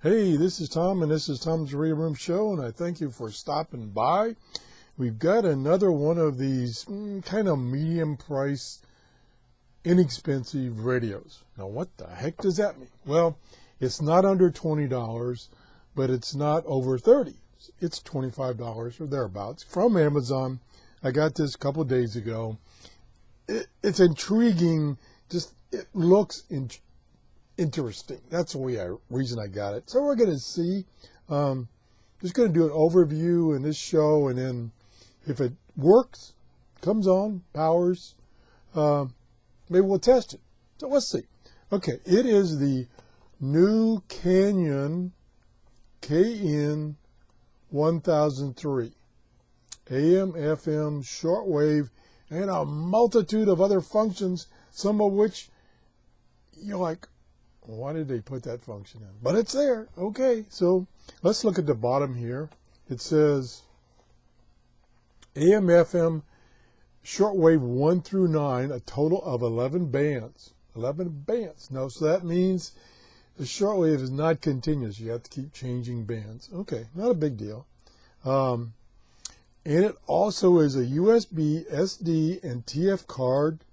Hey, this is Tom, and this is Tom's Radio Room Show, and I thank you for stopping by. We've got another one of these kind of medium price, inexpensive radios. Now, what the heck does that mean? Well, it's not under $20, but it's not over $30. It's $25 or thereabouts from Amazon. I got this a couple of days ago. It's intriguing. Just it looks interesting. That's the reason I got it. So we're going to see. Just going to do an overview in this show, and then if it works, comes on, powers, maybe we'll test it. So let's see. Okay, it is the NewKanon KN-1003. AM, FM, shortwave, and a multitude of other functions, some of which you're like, why did they put that function in? But it's there. Okay, so let's look at the bottom here. It says AM, FM, shortwave 1 through 9, a total of 11 bands. 11 bands. No, so that means the shortwave is not continuous. You have to keep changing bands. Okay, not a big deal. And it also is a USB, SD, and TF card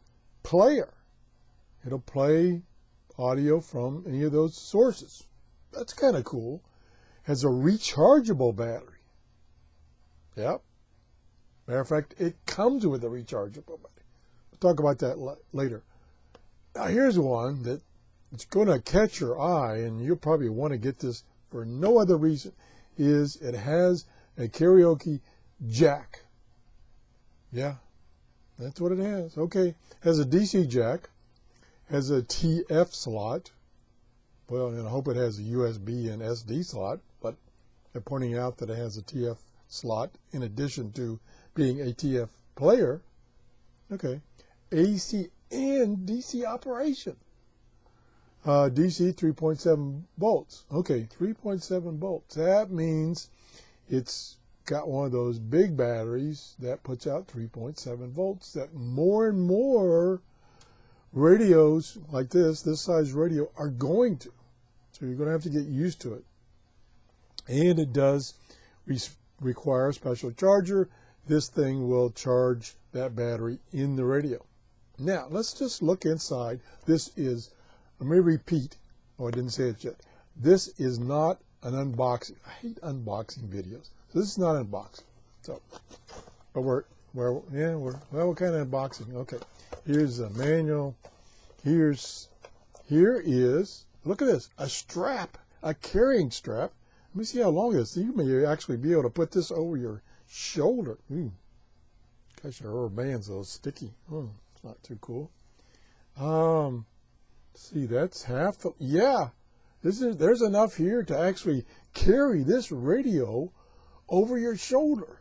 player. It'll play audio from any of those sources. That's kind of cool. Has a rechargeable battery. Yep. Matter of fact, it comes with a rechargeable battery. We'll talk about that later. Now here's one that it's going to catch your eye, and you'll probably want to get this for no other reason, is it has a karaoke jack. Yeah, that's what it has. Okay, has a DC jack, has a TF slot. Well, and I hope it has a USB and SD slot, but they're pointing out that it has a TF slot in addition to being a TF player. Okay, AC and DC operation. DC 3.7 volts. Okay, 3.7 volts. That means it's got one of those big batteries that puts out 3.7 volts that more and more radios like this size radio, are going to. So you're going to have to get used to it. And it does require a special charger. This thing will charge that battery in the radio. Now, let's just look inside. This is, let me repeat. Oh, I didn't say it yet. This is not an unboxing. I hate unboxing videos. So this is not unboxing. So, but we're kind of unboxing. Okay, here's a manual. Here is, look at this, a strap, a carrying strap. Let me see how long it is. You may actually be able to put this over your shoulder. Gosh, your rubber band's a little sticky. It's not too cool. See, that's half the, yeah. There's enough here to actually carry this radio over your shoulder.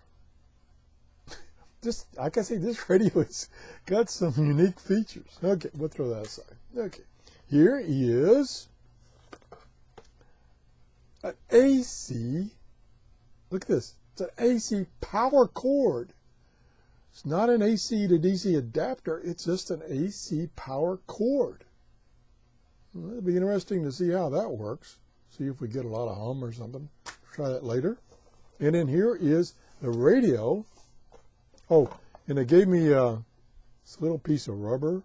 Like I say, this radio has got some unique features. Okay, we'll throw that aside. Okay, here is an AC. Look at this. It's an AC power cord. It's not an AC to DC adapter. It's just an AC power cord. Well, it'll be interesting to see how that works. See if we get a lot of hum or something. Try that later. And then here is the radio. Oh, and they gave me this little piece of rubber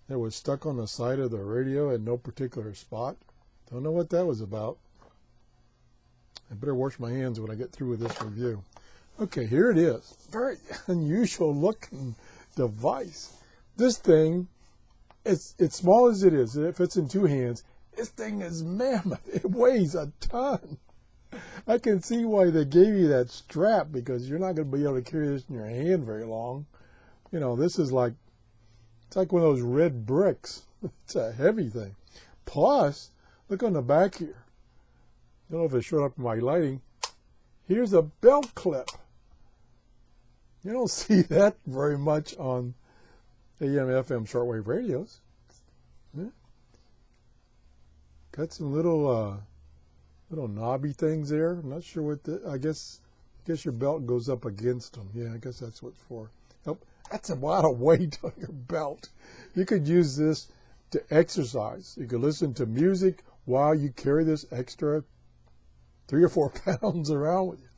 that was stuck on the side of the radio at no particular spot. Don't know what that was about. I better wash my hands when I get through with this review. Okay, here it is. Very unusual looking device. This thing, it's small as it is. It fits in two hands. This thing is mammoth. It weighs a ton. I can see why they gave you that strap, because you're not going to be able to carry this in your hand very long. You know, this is like, it's like one of those red bricks. It's a heavy thing. Plus, look on the back here. I don't know if it showed up in my lighting. Here's a belt clip. You don't see that very much on AM, FM shortwave radios. Yeah. Got some little knobby things there. I'm not sure what I guess your belt goes up against them. Yeah, I guess that's what it's for. That's a lot of weight on your belt. You could use this to exercise. You could listen to music while you carry this extra 3 or 4 pounds around with you.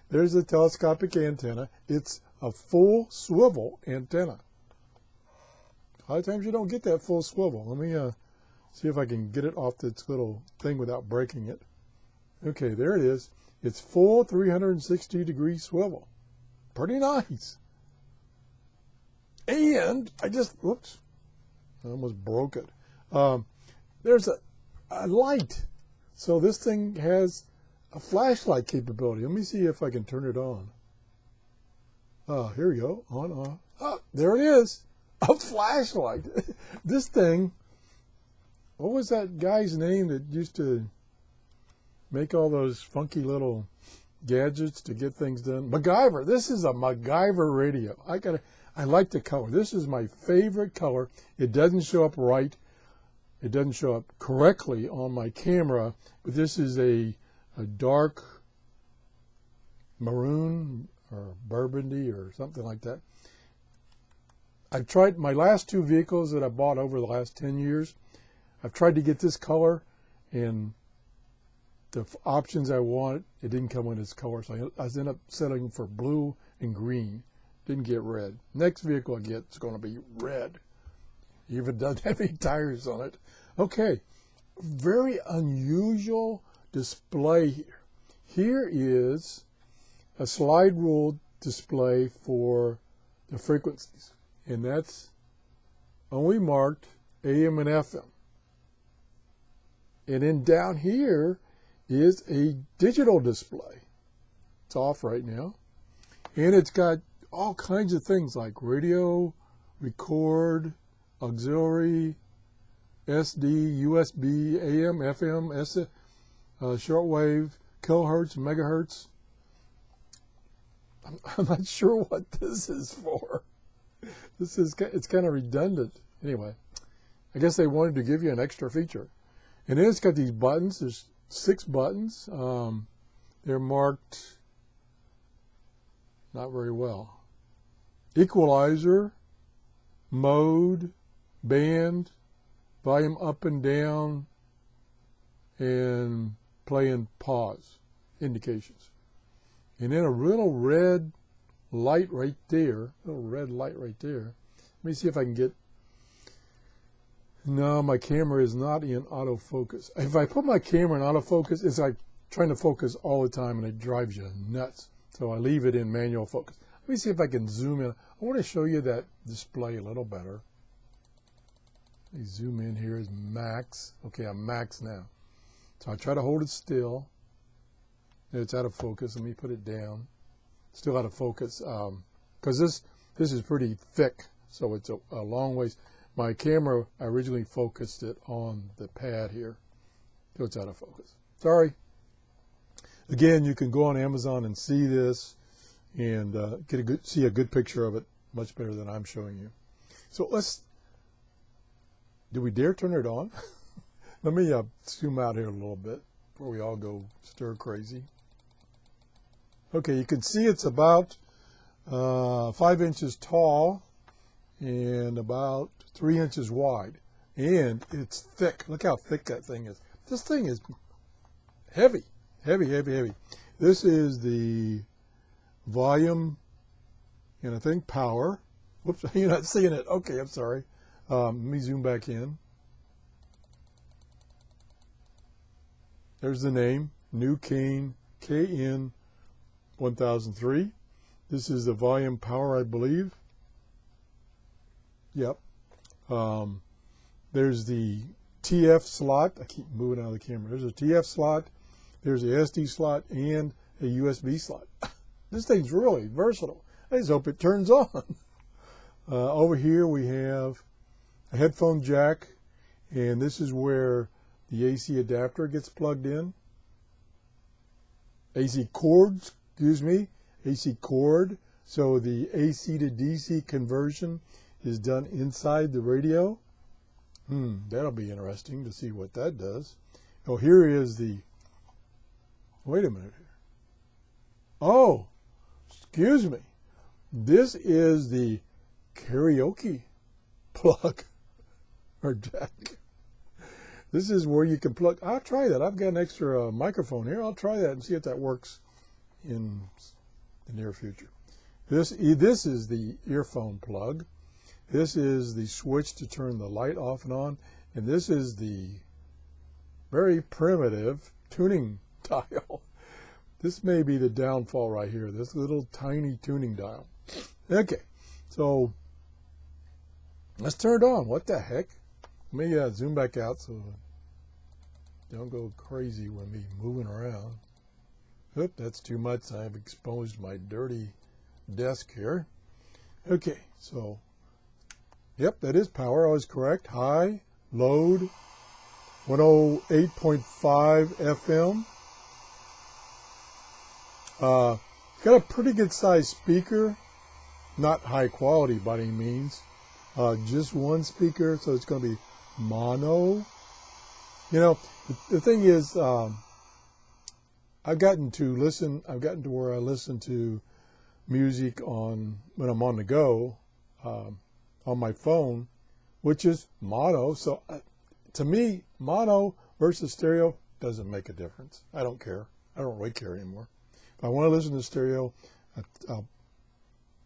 There's a telescopic antenna. It's a full swivel antenna. A lot of times you don't get that full swivel. Let me see if I can get it off this little thing without breaking it. Okay, there it is. It's full 360-degree swivel. Pretty nice. And whoops, I almost broke it. There's a light. So this thing has a flashlight capability. Let me see if I can turn it on. Here we go. On, off. Oh, there it is. A flashlight. This thing, what was that guy's name that used to make all those funky little gadgets to get things done? MacGyver. This is a MacGyver radio. I like the color. This is my favorite color. It doesn't show up right. It doesn't show up correctly on my camera, but this is a dark maroon or burgundy or something like that. I've tried my last 2 vehicles that I bought over the last 10 years. I've tried to get this color, and the options I wanted, it didn't come in this color, so I ended up settling for blue and green. Didn't get red. Next vehicle I get is going to be red. Even doesn't have any tires on it. Okay, very unusual display here. Here is a slide rule display for the frequencies, and that's only marked AM and FM. And then down here is a digital display. It's off right now. And it's got all kinds of things like radio, record, auxiliary, SD, USB, AM, FM, shortwave, kilohertz, megahertz. I'm not sure what this is for. It's kind of redundant. Anyway, I guess they wanted to give you an extra feature. And then it's got these buttons. There's 6 buttons. They're marked not very well. Equalizer, mode, band, volume up and down, and play and pause indications. And then a little red light right there. Let me see if I can get... No, my camera is not in autofocus. If I put my camera in autofocus, it's like trying to focus all the time, and it drives you nuts. So I leave it in manual focus. Let me see if I can zoom in. I want to show you that display a little better. Let me zoom in. Here is max. Okay, I'm max now. So I try to hold it still. It's out of focus. Let me put it down. Still out of focus, because this is pretty thick, so it's a long ways. My camera, I originally focused it on the pad here, so it's out of focus. Sorry. Again, you can go on Amazon and see this, and see a good picture of it, much better than I'm showing you. So do we dare turn it on? Let me zoom out here a little bit before we all go stir crazy. Okay, you can see it's about 5 inches tall and about 3 inches wide. And it's thick. Look how thick that thing is. This thing is heavy. Heavy. This is the volume and I think power. Whoops, you're not seeing it. Okay, I'm sorry. Let me zoom back in. There's the name, NewKanon KN-1003. This is the volume power, I believe. Yep. There's the TF slot. I keep moving out of the camera. There's a TF slot. There's a SD slot and a USB slot. This thing's really versatile. I just hope it turns on. Over here we have a headphone jack, and this is where the AC adapter gets plugged in. AC cord. So the AC to DC conversion is done inside the radio. That'll be interesting to see what that does. Oh, here is the... Wait a minute here. Oh, excuse me. This is the karaoke plug or jack. This is where you can plug. I'll try that. I've got an extra microphone here. I'll try that and see if that works in the near future. This is the earphone plug. This is the switch to turn the light off and on. And this is the very primitive tuning dial. This may be the downfall right here, this little tiny tuning dial. Okay, so let's turn it on. What the heck? Let me zoom back out so don't go crazy with me moving around. Oop, that's too much. I've exposed my dirty desk here. Okay, so, yep, that is power. I was correct. High, load, 108.5 FM. Got a pretty good sized speaker. Not high quality by any means. Just one speaker, so it's going to be mono. You know, the thing is, I've gotten to where I listen to music when I'm on the go, on my phone, which is mono. So to me, mono versus stereo doesn't make a difference. I don't care. I don't really care anymore. If I want to listen to stereo, I'll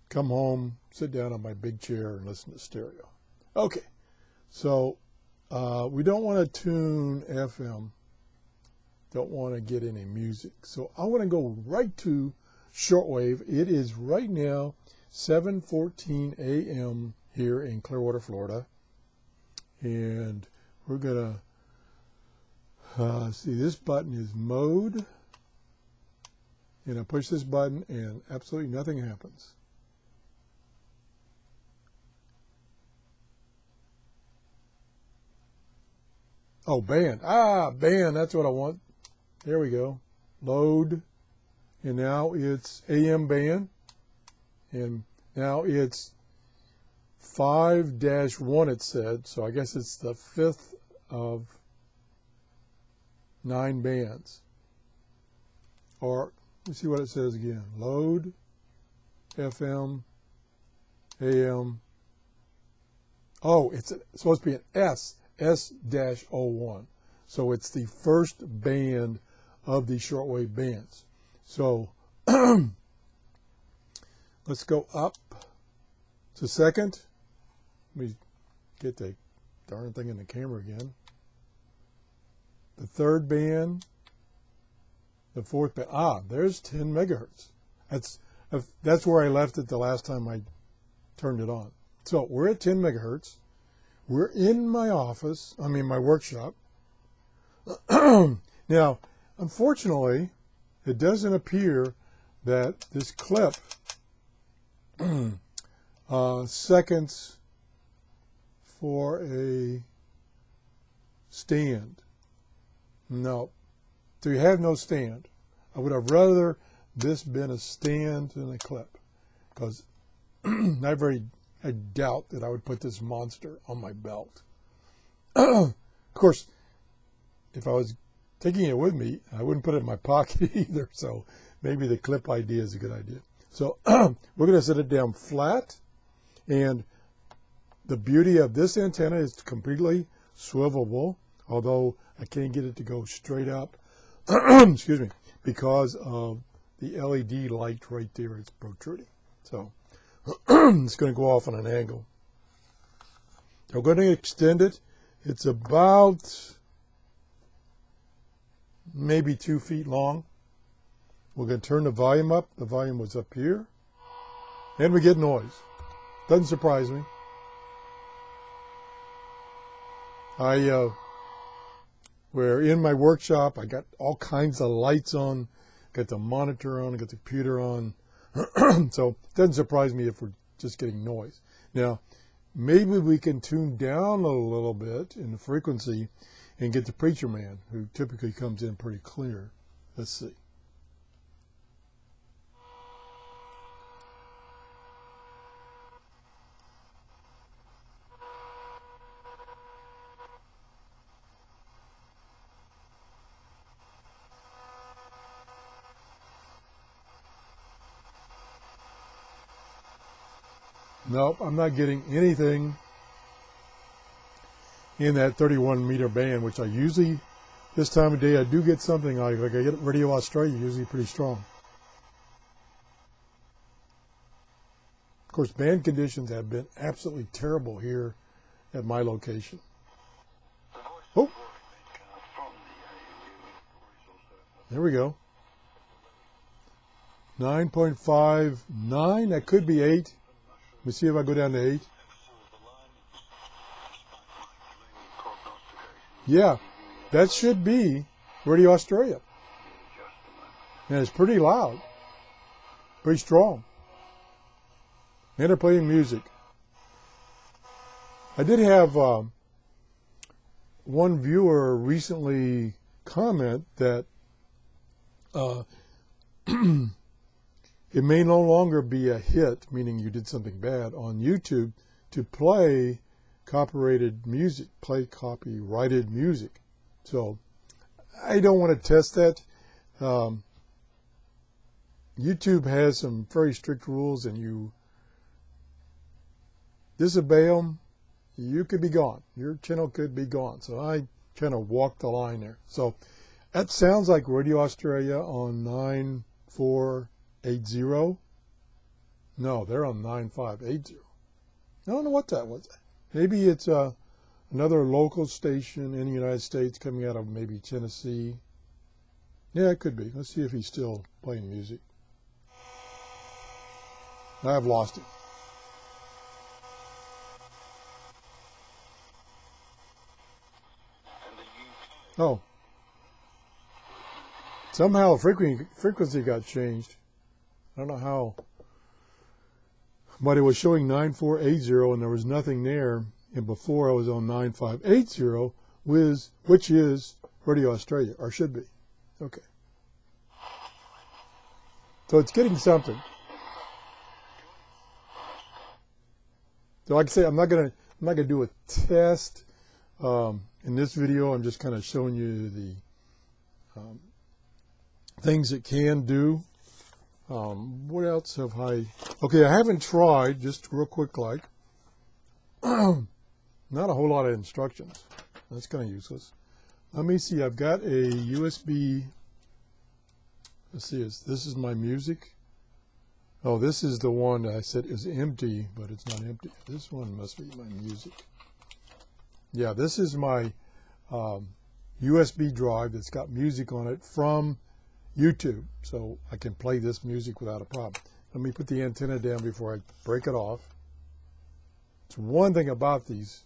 come home, sit down on my big chair and listen to stereo. Okay, so we don't want to tune FM. Don't want to get any music. So I want to go right to shortwave. It is right now 7:14 a.m. here in Clearwater, Florida. And we're going to see, this button is mode. And I push this button and absolutely nothing happens. Oh, band. Band, that's what I want. There we go. Load. And now it's AM band. And now it's 5-1 it said. So I guess it's the 5th of 9 bands. Or, let's see what it says again. Load, FM, AM. Oh, it's supposed to be an S-01. So it's the first band of the shortwave bands. So let's go up to second. Let me get the darn thing in the camera again. The third band. The fourth band. There's 10 megahertz. That's where I left it the last time I turned it on. So we're at 10 megahertz. We're in my office, my workshop. Now, unfortunately, it doesn't appear that this clip, seconds for a stand. No. So you have no stand. I would have rather this been a stand than a clip, because I doubt that I would put this monster on my belt. Of course, if I was taking it with me, I wouldn't put it in my pocket either, so maybe the clip idea is a good idea. So we're going to set it down flat, and the beauty of this antenna is completely swivelable, although I can't get it to go straight up, excuse me, because of the LED light right there is protruding. So it's going to go off on an angle. So we're going to extend it. It's about maybe 2 feet long. We're going to turn the volume up. The volume was up here. And we get noise. Doesn't surprise me. We're in my workshop. I got all kinds of lights on. Got the monitor on. Got the computer on. So it doesn't surprise me if we're just getting noise. Now, maybe we can tune down a little bit in the frequency and get the preacher man, who typically comes in pretty clear. Let's see. Nope, I'm not getting anything. in that 31-meter band, which I usually, this time of day, I do get something like I get Radio Australia, usually pretty strong. Of course, band conditions have been absolutely terrible here at my location. Oh, there we go. 9.59, that could be 8. Let me see if I go down to 8. Yeah, that should be Radio Australia. And it's pretty loud, pretty strong. And they're playing music. I did have one viewer recently comment that it may no longer be a hit, meaning you did something bad, on YouTube to play copyrighted music, copyrighted music. So I don't want to test that. YouTube has some very strict rules, and you disobey them, you could be gone. Your channel could be gone. So I kind of walked the line there. So that sounds like Radio Australia on 9480. No, they're on 9580. I don't know what that was. Maybe it's another local station in the United States coming out of maybe Tennessee. Yeah, it could be. Let's see if he's still playing music. I've lost him. Oh. Somehow frequency got changed. I don't know how. But it was showing 9480 and there was nothing there. And before I was on 9580, which is Radio Australia, or should be. Okay. So it's getting something. So like I say, I'm not gonna do a test. In this video, I'm just kind of showing you the things it can do. What else have I... Okay, I haven't tried, just real quick like. Not a whole lot of instructions. That's kind of useless. Let me see, I've got a USB... Let's see, this is my music. Oh, this is the one I said is empty, but it's not empty. This one must be my music. Yeah, this is my USB drive that's got music on it from YouTube, so I can play this music without a problem. Let me put the antenna down before I break it off. It's one thing about these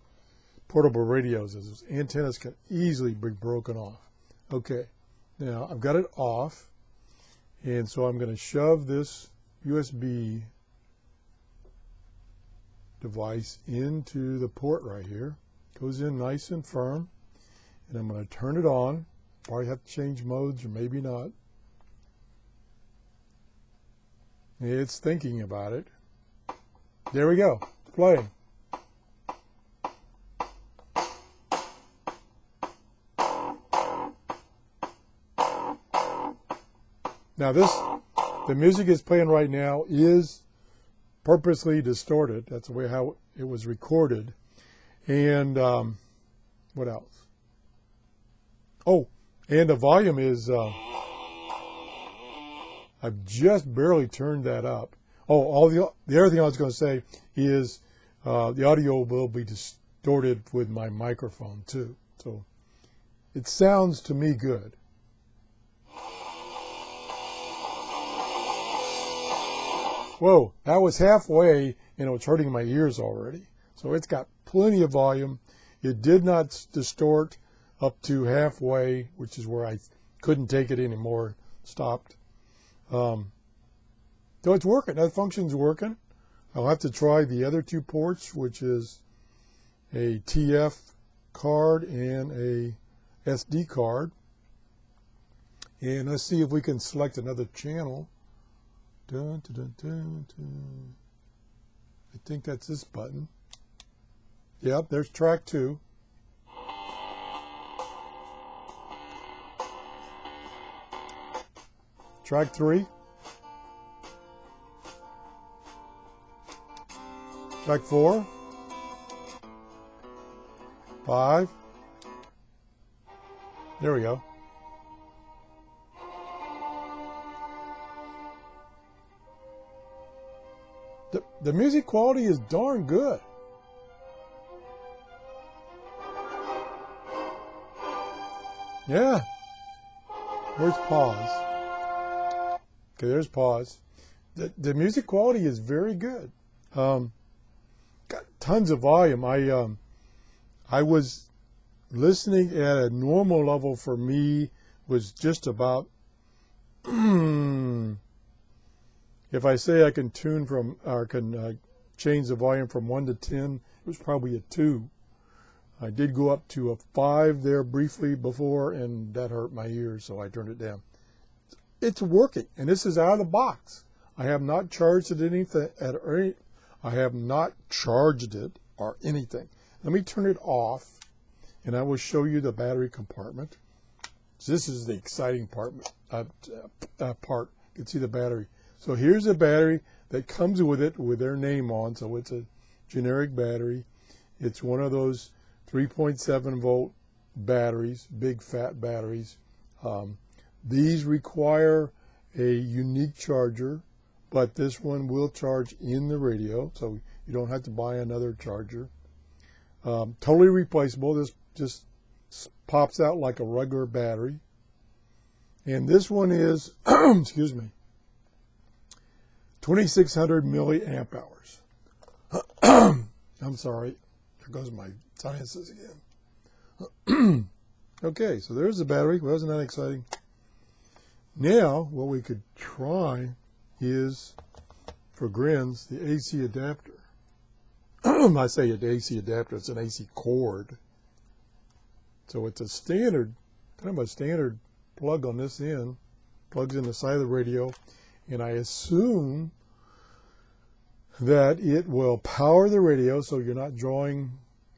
portable radios is those antennas can easily be broken off. Okay, now I've got it off, and so I'm going to shove this USB device into the port right here. Goes in nice and firm, and I'm going to turn it on. Probably have to change modes, or maybe not. It's thinking about it. There we go, playing. Now the music is playing right now is purposely distorted. That's the way how it was recorded. And what else? Oh, and the volume is, I've just barely turned that up. Oh, the other thing I was going to say is the audio will be distorted with my microphone too. So it sounds to me good. Whoa, that was halfway and it was hurting my ears already. So it's got plenty of volume. It did not distort up to halfway, which is where I couldn't take it anymore. Stopped. So it's working. That function's working. I'll have to try the other two ports, which is a TF card and a SD card. And let's see if we can select another channel. Dun, dun, dun, dun, dun. I think that's this button. Yep, there's track 2. Track 3. Track 4. 5. There we go. The music quality is darn good. Yeah. Where's pause? Okay, there's pause. The music quality is very good. Got tons of volume. I was listening at a normal level for me was just about if I say I can tune from or can change the volume from 1 to 10, it was probably a 2. I did go up to a 5 there briefly before, and that hurt my ears, so I turned it down. It's working, and this is out of the box. I have not charged it anything I have not charged it or anything. Let me turn it off, and I will show you the battery compartment. So this is the exciting part. You can see the battery. So here's the battery that comes with it with their name on. So it's a generic battery. It's one of those 3.7 volt batteries, big fat batteries. These require a unique charger, but this one will charge in the radio, so you don't have to buy another charger. Totally replaceable. This just pops out like a regular battery. And this one is, excuse me, 2,600 milliamp hours. I'm sorry. There goes my sinuses again. Okay, so there's the battery. Wasn't that exciting? Now, what we could try is, for grins, the AC adapter. I say an AC adapter, it's an AC cord. So it's a standard, kind of a standard plug on this end, plugs in the side of the radio, and I assume that it will power the radio so you're not drawing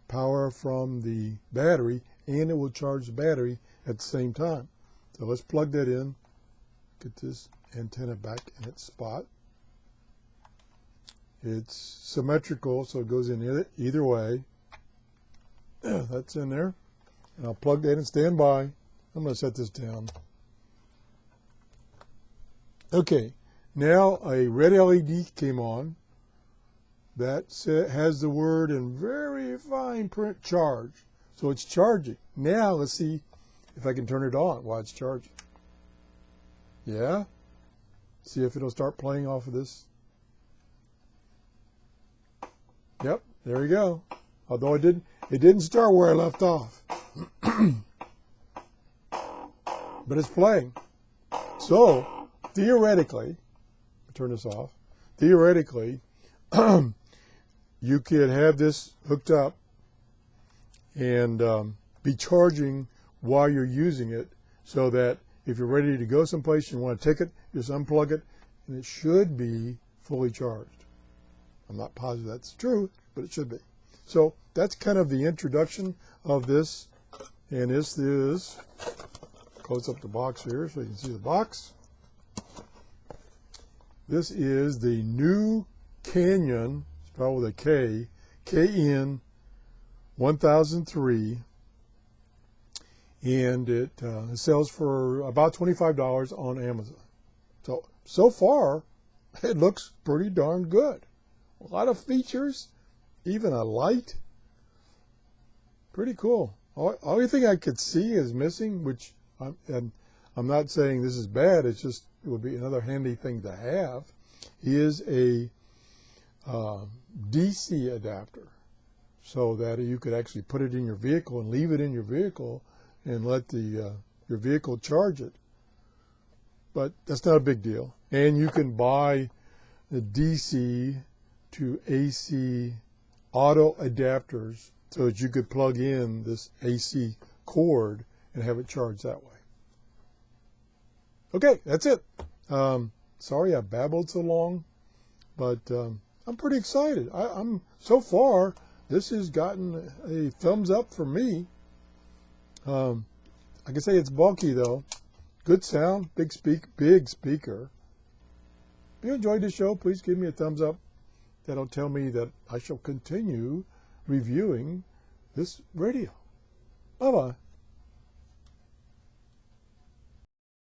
power from the battery, and it will charge the battery at the same time. So let's plug that in, get this antenna back in its spot. It's symmetrical, so it goes in either way. Yeah, that's in there. And I'll plug that in, stand by. I'm going to set this down. Okay, now a red LED came on. That has the word in very fine print, charge. So it's charging. Now let's see if I can turn it on while it's charging. Yeah? See if it'll start playing off of this. Yep, there we go. Although it didn't start where I left off. But it's playing. So, theoretically, turn this off. Theoretically, you could have this hooked up and be charging while you're using it, so that if you're ready to go someplace, you want to take it, just unplug it, and it should be fully charged. I'm not positive that's true, but it should be. So that's kind of the introduction of this, and this is, close up the box here so you can see the box. This is the NewKanon, spelled with a K, KN-1003, and it sells for about $25 on Amazon. So far, it looks pretty darn good. A lot of features, even a light. Pretty cool. Only thing I could see is missing, which I'm not saying this is bad, it's just it would be another handy thing to have, is a DC adapter, so that you could actually put it in your vehicle and leave it in your vehicle and let your vehicle charge it. But that's not a big deal. And you can buy the DC to AC auto adapters so that you could plug in this AC cord and have it charged that way. Okay, that's it. Sorry I babbled so long, but I'm pretty excited. I'm so far, this has gotten a thumbs up for me. I can say it's bulky though. Good sound, big speaker. If you enjoyed the show, please give me a thumbs up. That'll tell me that I shall continue reviewing this radio. Bye-bye.